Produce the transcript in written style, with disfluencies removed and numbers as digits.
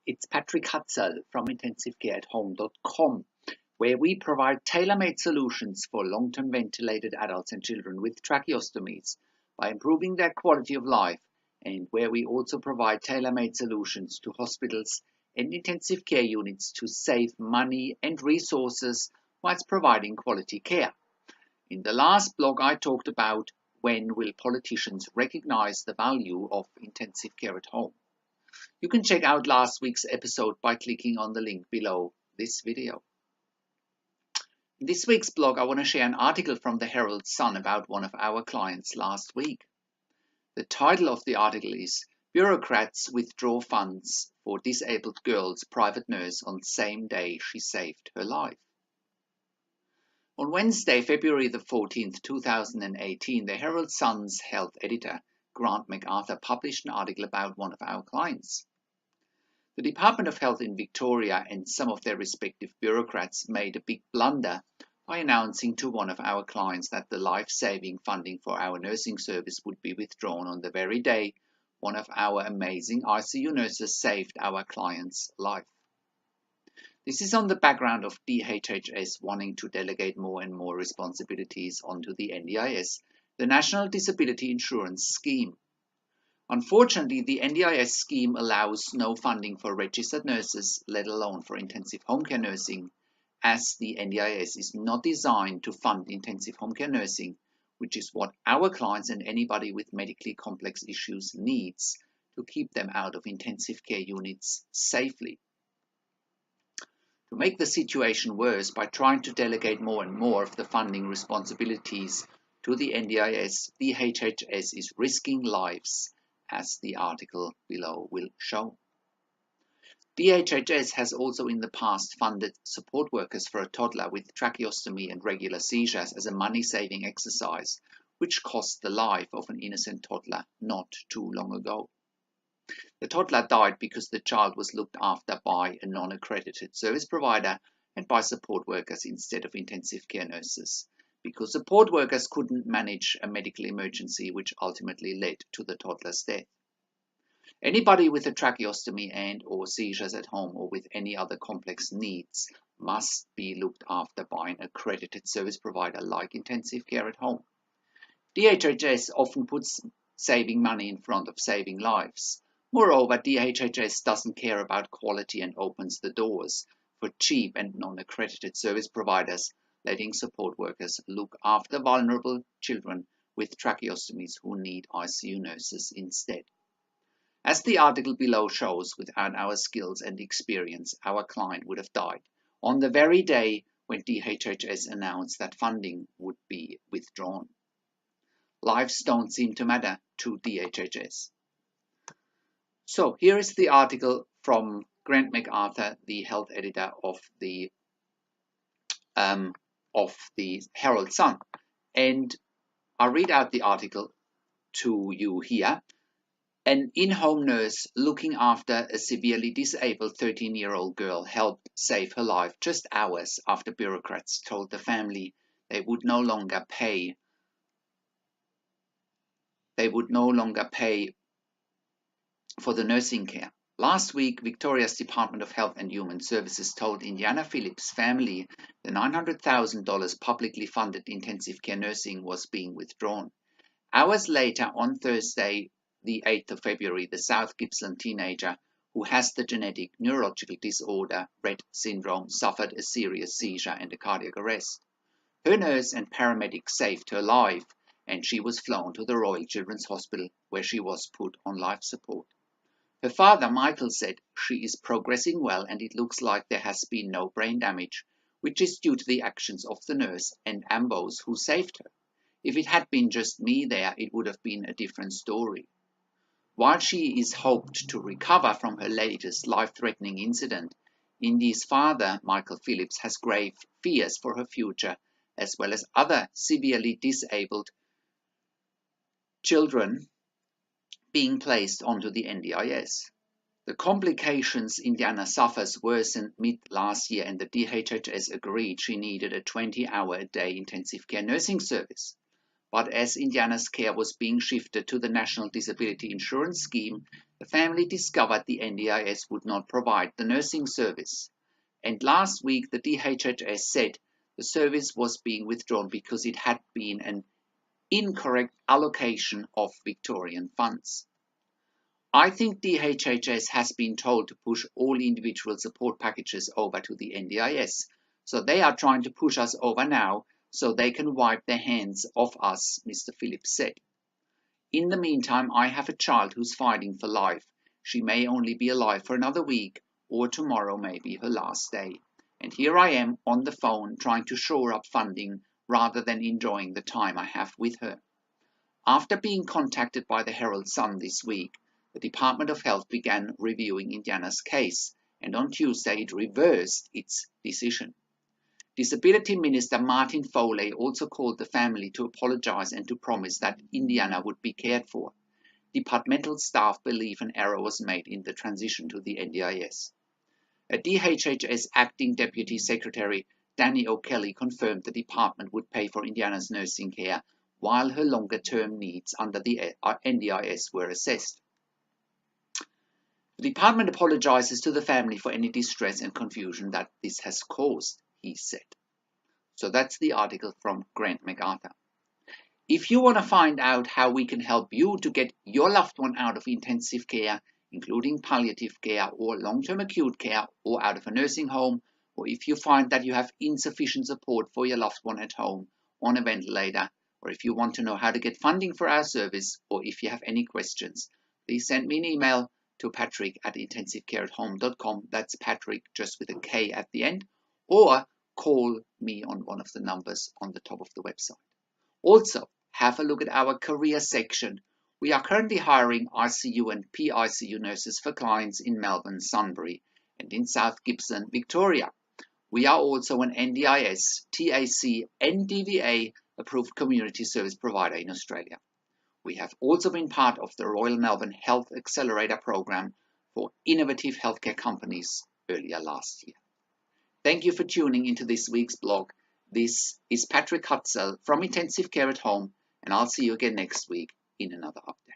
It's Patrick Hutzel from intensivecareathome.com, where we provide tailor-made solutions for long-term ventilated adults and children with tracheostomies by improving their quality of life, and where we also provide tailor-made solutions to hospitals and intensive care units to save money and resources whilst providing quality care. In the last blog, I talked about when will politicians recognize the value of intensive care at home. You can check out last week's episode by clicking on the link below this video. In this week's blog, I want to share an article from the Herald Sun about one of our clients last week. The title of the article is "Bureaucrats Withdraw Funds for Disabled Girl's Private Nurse on Same Day She Saved Her Life." On Wednesday, February the 14th, 2018, the Herald Sun's health editor, Grant MacArthur, published an article about one of our clients. The Department of Health in Victoria and some of their respective bureaucrats made a big blunder by announcing to one of our clients that the life-saving funding for our nursing service would be withdrawn on the very day one of our amazing ICU nurses saved our client's life. This is on the background of DHHS wanting to delegate more and more responsibilities onto the NDIS, the National Disability Insurance Scheme. Unfortunately, the NDIS scheme allows no funding for registered nurses, let alone for intensive home care nursing, as the NDIS is not designed to fund intensive home care nursing, which is what our clients and anybody with medically complex issues needs to keep them out of intensive care units safely. To make the situation worse, by trying to delegate more and more of the funding responsibilities to the NDIS, the DHHS is risking lives, as the article below will show. DHHS has also in the past funded support workers for a toddler with tracheostomy and regular seizures as a money-saving exercise, which cost the life of an innocent toddler not too long ago. The toddler died because the child was looked after by a non-accredited service provider and by support workers instead of intensive care nurses, because support workers couldn't manage a medical emergency, which ultimately led to the toddler's death. Anybody with a tracheostomy and/or seizures at home or with any other complex needs must be looked after by an accredited service provider like intensive care at home. DHHS often puts saving money in front of saving lives. Moreover, DHHS doesn't care about quality and opens the doors for cheap and non-accredited service providers, letting support workers look after vulnerable children with tracheostomies who need ICU nurses instead. As the article below shows, without our skills and experience, our client would have died on the very day when DHHS announced that funding would be withdrawn. Lives don't seem to matter to DHHS. So here is the article from Grant MacArthur, the health editor of the Herald Sun, and I'll read out the article to you here. An in-home nurse looking after a severely disabled 13-year-old girl helped save her life just hours after bureaucrats told the family they would no longer pay for the nursing care. Last week, Victoria's Department of Health and Human Services told Indiana Phillips' family the $900,000 publicly funded intensive care nursing was being withdrawn. Hours later, on Thursday, the 8th of February, the South Gippsland teenager who has the genetic neurological disorder Rett syndrome suffered a serious seizure and a cardiac arrest. Her nurse and paramedic saved her life, and she was flown to the Royal Children's Hospital, where she was put on life support. Her father, Michael, said she is progressing well and it looks like there has been no brain damage, which is due to the actions of the nurse and Ambos who saved her. If it had been just me there, it would have been a different story. While she is hoped to recover from her latest life-threatening incident, Indy's father, Michael Phillips, has grave fears for her future, as well as other severely disabled children being placed onto the NDIS. The complications Indiana suffers worsened mid-last year, and the DHHS agreed she needed a 20-hour-a-day intensive care nursing service. But as Indiana's care was being shifted to the National Disability Insurance Scheme, the family discovered the NDIS would not provide the nursing service. And last week, the DHHS said the service was being withdrawn because it had been an incorrect allocation of Victorian funds. I think DHHS has been told to push all individual support packages over to the NDIS, so they are trying to push us over now so they can wipe their hands off us, Mr. Phillips said. In the meantime, I have a child who's fighting for life. She may only be alive for another week, or tomorrow may be her last day. And here I am on the phone trying to shore up funding rather than enjoying the time I have with her. After being contacted by the Herald Sun this week, the Department of Health began reviewing Indiana's case, and on Tuesday it reversed its decision. Disability Minister Martin Foley also called the family to apologize and to promise that Indiana would be cared for. Departmental staff believe an error was made in the transition to the NDIS. A DHHS Acting Deputy Secretary Danny O'Kelly confirmed the department would pay for Indiana's nursing care while her longer-term needs under the NDIS were assessed. The department apologizes to the family for any distress and confusion that this has caused, he said. So that's the article from Grant MacArthur. If you want to find out how we can help you to get your loved one out of intensive care, including palliative care or long-term acute care, or out of a nursing home, or if you find that you have insufficient support for your loved one at home on a ventilator, or if you want to know how to get funding for our service, or if you have any questions, please send me an email to patrick@intensivecareathome.com. That's Patrick just with a K at the end, or call me on one of the numbers on the top of the website. Also, have a look at our career section. We are currently hiring ICU and PICU nurses for clients in Melbourne, Sunbury, and in South Gippsland, Victoria. We are also an NDIS, TAC, and DVA approved community service provider in Australia. We have also been part of the Royal Melbourne Health Accelerator program for innovative healthcare companies earlier last year. Thank you for tuning into this week's blog. This is Patrick Hutzel from Intensive Care at Home, and I'll see you again next week in another update.